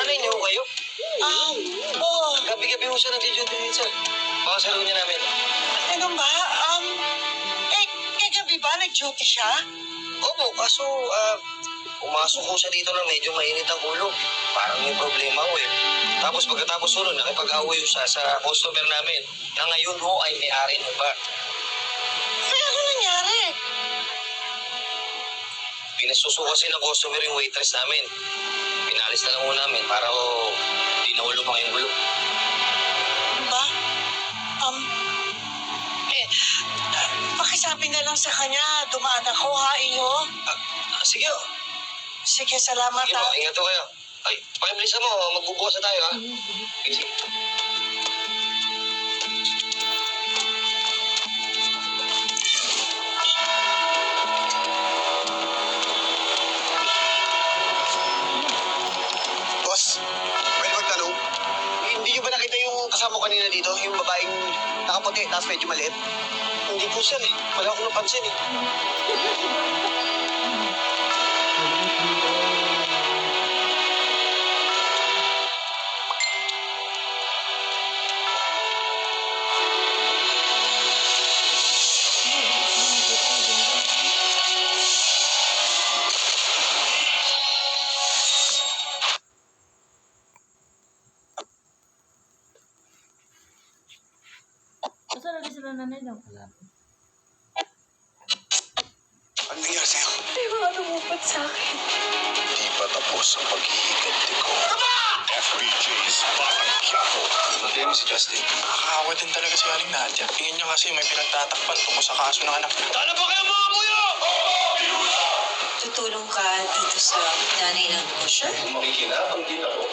Nanay niyo kayo? Oo. Gabi-gabi ho siya nag-duty minsan. Baka sa niya namin. Ganun ba? Kagabi ba nag-duty siya? Opo, kaso pumasok ko siya dito na medyo mainit ang ulo. Parang may problema ko eh. Tapos pagkatapos ho nun, nakipag-away ho siya sa customer namin. Na ngayon ho ay may-ari ng bar. Kaya ano nangyari? Pinasuso kasi ng customer yung waitress namin. Pinalis na lang ho namin para di na ho lumang yung gulo. Ano ba? Pakisabi na lang sa kanya, dumaan ako ha, iyo. Sige ho. Sige, salamat Sige ha. po, ingat ho kayo. Ay, pakibilisan mo, magbubukas na tayo ha. Sige. Boss, pwede magtanong? Hindi nyo ba nakita yung kasama ko kanina dito? Yung babaeng nakaputi, tapos medyo maliit? Hindi po sir eh. Wala akong napansin eh. Basta lagi sila nanay daw. Ano nangyari sa'yo? Ay, mga lumupad sa akin. Di pa tapos ang pag-iiganti ko. FBJ's Batang Quiapo. Nandiyan mo si Justin. Nakakawa din talaga si Aling Nadia. Tingin niya kasi may pinagtatakpan tungkol sa kaso ng anak niya. Tala ba kayo mga buyo? Tutulong ka dito sa nanay ng pusher? Makikinabang din ako.